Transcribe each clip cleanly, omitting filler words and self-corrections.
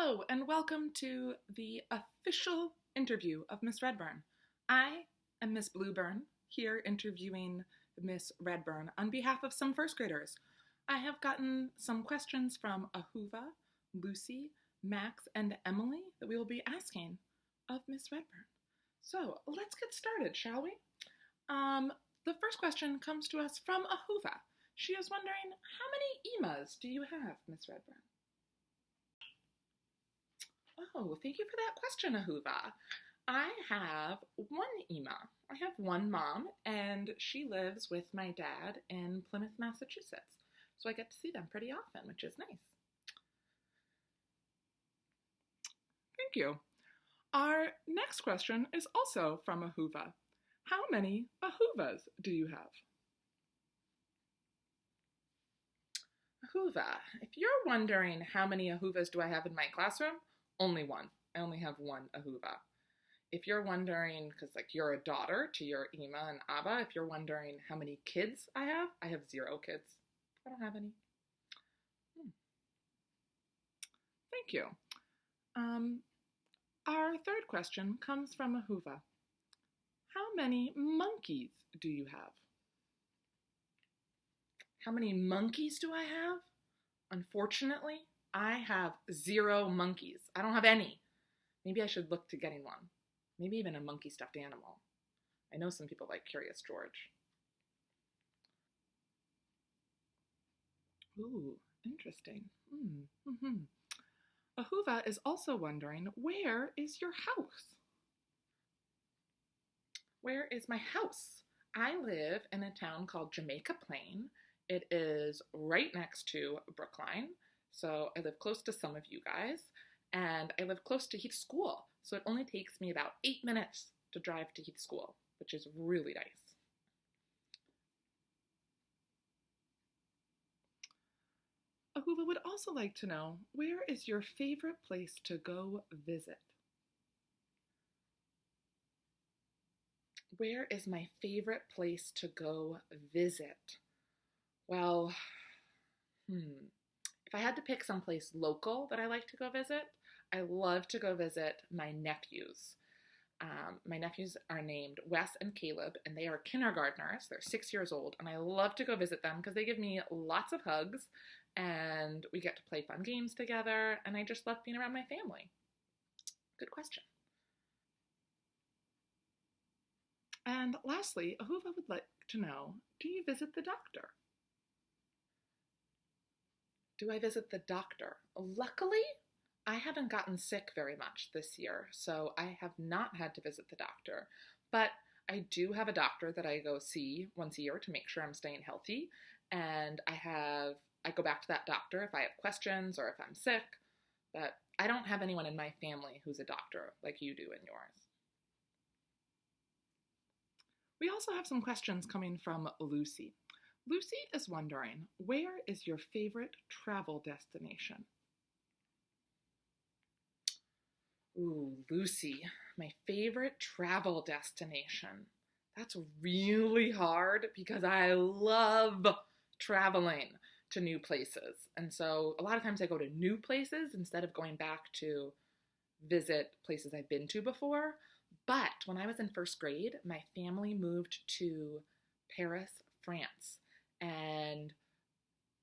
Hello, and welcome to the official interview of Miss Redburn. I am Miss Blueburn, here interviewing Miss Redburn on behalf of some first graders. I have gotten some questions from Ahuva, Lucy, Max, and Emily that we will be asking of Miss Redburn. So let's get started, shall we? The first question comes to us from Ahuva. She is wondering, how many emas do you have, Miss Redburn? Oh, thank you for that question, Ahuva. I have one Ema. I have one mom, and she lives with my dad in Plymouth, Massachusetts. So I get to see them pretty often, which is nice. Thank you. Our next question is also from Ahuva. How many Ahuvas do you have? Ahuva, if you're wondering how many Ahuvas do I have in my classroom, only one. I only have one Ahuva. If you're wondering, because you're a daughter to your Ema and Abba, if you're wondering how many kids I have 0 kids. I don't have any. Thank you. Our third question comes from Ahuva. How many monkeys do you have? How many monkeys do I have? Unfortunately, I have 0 monkeys. I don't have any. Maybe I should look to getting one. Maybe even a monkey stuffed animal. I know some people like Curious George. Ooh, interesting. Ahuva is also wondering, where is your house? Where is my house? I live in a town called Jamaica Plain. It is right next to Brookline. So I live close to some of you guys, and I live close to Heath School. So it only takes me about 8 minutes to drive to Heath School, which is really nice. Ahuva would also like to know, where is your favorite place to go visit? Where is my favorite place to go visit? Well, if I had to pick someplace local that I like to go visit, I love to go visit my nephews. My nephews are named Wes and Caleb, and they are kindergartners. They're 6 years old, and I love to go visit them because they give me lots of hugs, and we get to play fun games together, and I just love being around my family. Good question. And lastly, Ahuva would like to know, do you visit the doctor? Do I visit the doctor? Luckily, I haven't gotten sick very much this year, so I have not had to visit the doctor. But I do have a doctor that I go see once a year to make sure I'm staying healthy, and I go back to that doctor if I have questions or if I'm sick, but I don't have anyone in my family who's a doctor like you do in yours. We also have some questions coming from Lucy. Lucy is wondering, where is your favorite travel destination? Ooh, Lucy, my favorite travel destination. That's really hard because I love traveling to new places. And so a lot of times I go to new places instead of going back to visit places I've been to before. But when I was in first grade, my family moved to Paris, France. And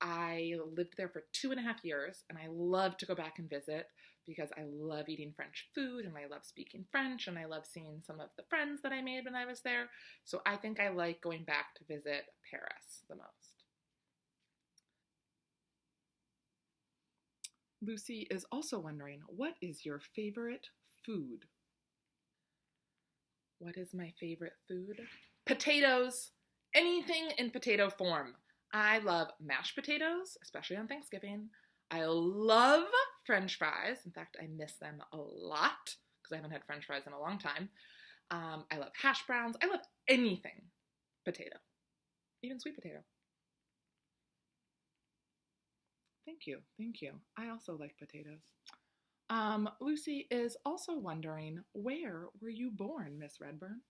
I lived there for 2.5 years, and I love to go back and visit because I love eating French food, and I love speaking French, and I love seeing some of the friends that I made when I was there. So I think I like going back to visit Paris the most. Lucy is also wondering, what is your favorite food? What is my favorite food? Potatoes! Anything in potato form. I love mashed potatoes, especially on Thanksgiving. I love French fries. In fact, I miss them a lot because I haven't had French fries in a long time. I love hash browns. I love anything potato, even sweet potato. Thank you. I also like potatoes. Lucy is also wondering, where were you born, Miss Redburn?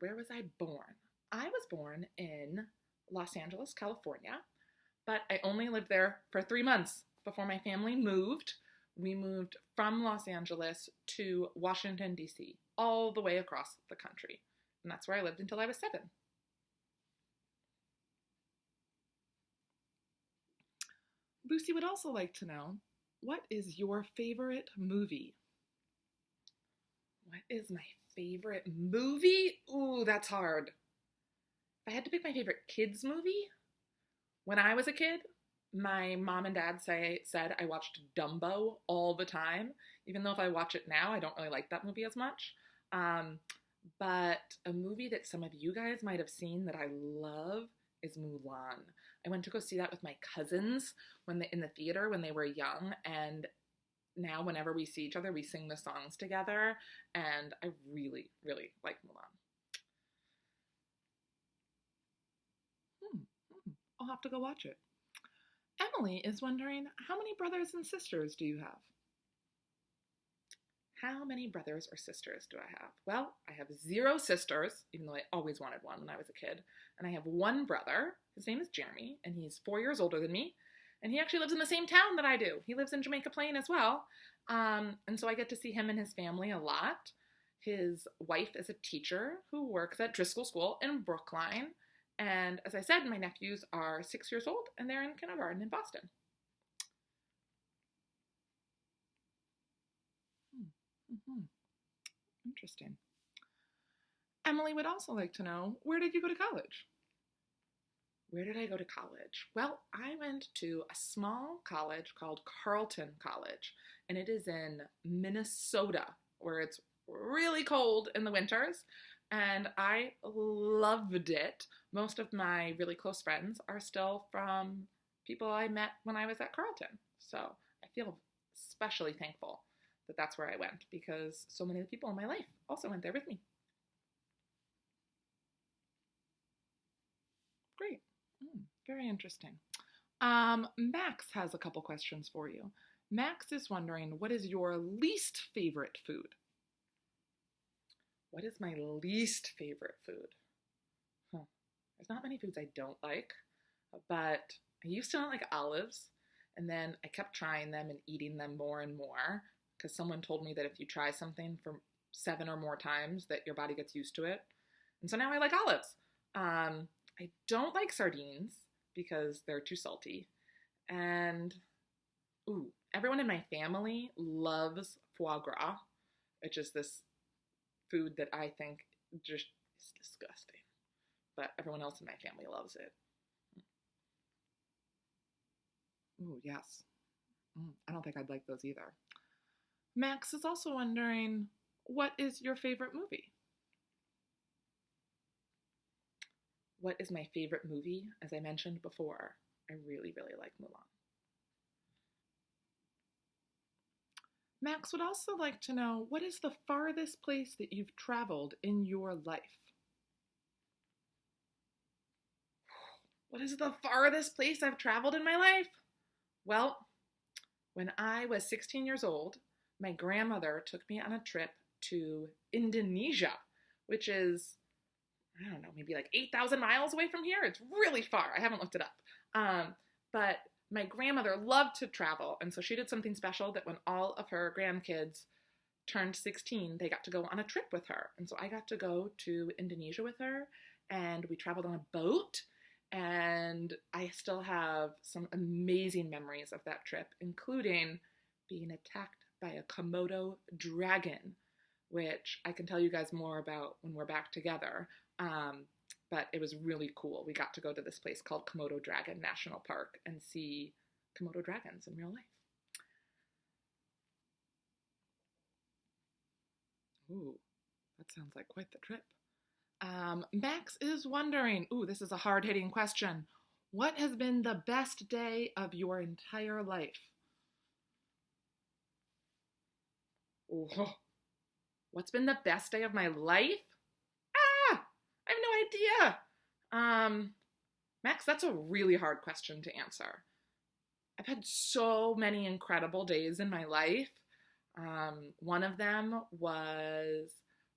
Where was I born? I was born in Los Angeles, California, but I only lived there for 3 months before my family moved, we moved from Los Angeles to Washington, D.C., all the way across the country. And that's where I lived until I was 7. Lucy would also like to know, what is your favorite movie? What is my favorite movie? Ooh, that's hard. If I had to pick my favorite kids movie, when I was a kid, my mom and dad said I watched Dumbo all the time. Even though if I watch it now, I don't really like that movie as much. But a movie that some of you guys might have seen that I love is Mulan. I went to go see that with my cousins in the theater when they were young, and now whenever we see each other, we sing the songs together, and I really, really like Mulan. I'll have to go watch it. Emily is wondering, how many brothers and sisters do you have? How many brothers or sisters do I have? Well, I have 0 sisters, even though I always wanted one when I was a kid. And I have 1 brother. His name is Jeremy, and he's 4 years older than me. And he actually lives in the same town that I do. He lives in Jamaica Plain as well. And so I get to see him and his family a lot. His wife is a teacher who works at Driscoll School in Brookline. And as I said, my nephews are 6 years old, and they're in kindergarten in Boston. Interesting. Emily would also like to know, where did you go to college? Where did I go to college? Well, I went to a small college called Carleton College, and it is in Minnesota, where it's really cold in the winters, and I loved it. Most of my really close friends are still from people I met when I was at Carleton, so I feel especially thankful that that's where I went, because so many of the people in my life also went there with me. Great. Very interesting. Max has a couple questions for you. Max is wondering, what is your least favorite food? What is my least favorite food? There's not many foods I don't like, but I used to not like olives, and then I kept trying them and eating them more and more, because someone told me that if you try something for 7 or more times, that your body gets used to it. And so now I like olives. I don't like sardines because they're too salty. And, everyone in my family loves foie gras, which is this food that I think just is disgusting. But everyone else in my family loves it. Ooh, yes. I don't think I'd like those either. Max is also wondering, what is your favorite movie? What is my favorite movie? As I mentioned before, I really, really like Mulan. Max would also like to know, what is the farthest place that you've traveled in your life? What is the farthest place I've traveled in my life? Well, when I was 16 years old, my grandmother took me on a trip to Indonesia, which is, I don't know, maybe like 8,000 miles away from here. It's really far. I haven't looked it up. But my grandmother loved to travel, and so she did something special that when all of her grandkids turned 16, they got to go on a trip with her. And so I got to go to Indonesia with her, and we traveled on a boat, and I still have some amazing memories of that trip, including being attacked by a Komodo dragon, which I can tell you guys more about when we're back together. But it was really cool. We got to go to this place called Komodo Dragon National Park and see Komodo dragons in real life. Ooh, that sounds like quite the trip. Max is wondering, this is a hard-hitting question. What has been the best day of your entire life? Ooh, what's been the best day of my life? I have no idea. Max, that's a really hard question to answer. I've had so many incredible days in my life. One of them was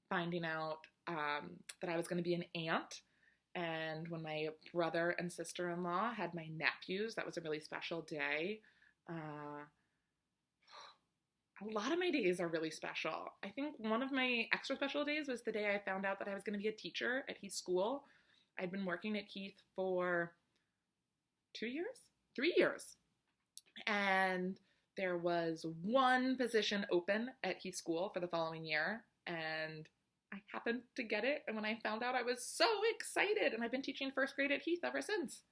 finding out that I was going to be an aunt. And when my brother and sister-in-law had my nephews, that was a really special day. Uh, a lot of my days are really special. I think one of my extra special days was the day I found out that I was going to be a teacher at Heath School. I'd been working at Heath for 2 years, 3 years. And there was one position open at Heath School for the following year, and I happened to get it. And when I found out, I was so excited, and I've been teaching first grade at Heath ever since.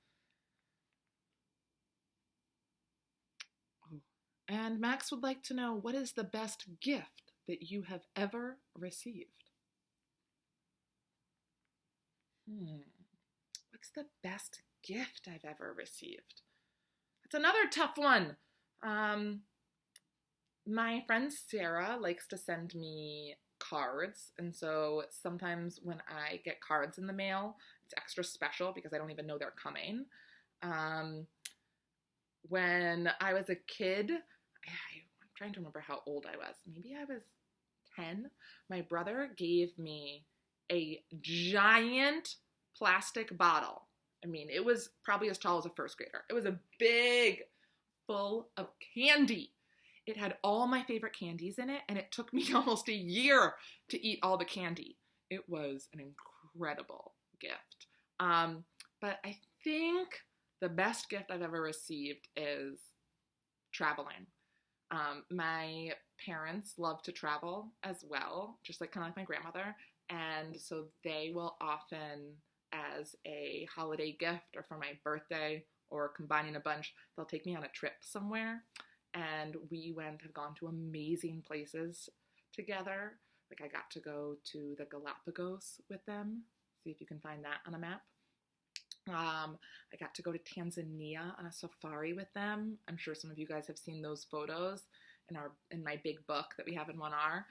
And Max would like to know, what is the best gift that you have ever received? What's the best gift I've ever received? That's another tough one. My friend Sarah likes to send me cards, and so sometimes when I get cards in the mail, it's extra special because I don't even know they're coming. When I was a kid, I'm trying to remember how old I was. Maybe I was 10. My brother gave me a giant plastic bottle. I mean, it was probably as tall as a first grader. It was a big, full of candy. It had all my favorite candies in it, and it took me almost a year to eat all the candy. It was an incredible gift. But I think the best gift I've ever received is traveling. My parents love to travel as well, just like kind of like my grandmother, and so they will often, as a holiday gift or for my birthday or combining a bunch, they'll take me on a trip somewhere. And we have gone to amazing places together. Like I got to go to the Galapagos with them. See if you can find that on a map. I got to go to Tanzania on a safari with them. I'm sure some of you guys have seen those photos in my big book that we have in 1R.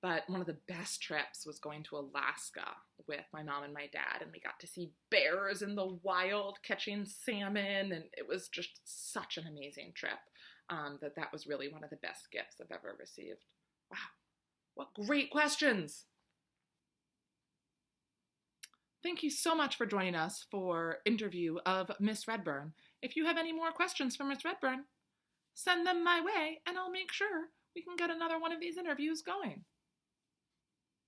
But one of the best trips was going to Alaska with my mom and my dad, and we got to see bears in the wild catching salmon, and it was just such an amazing trip. That was really one of the best gifts I've ever received. Wow, what great questions! Thank you so much for joining us for interview of Miss Redburn. If you have any more questions for Miss Redburn, send them my way and I'll make sure we can get another one of these interviews going.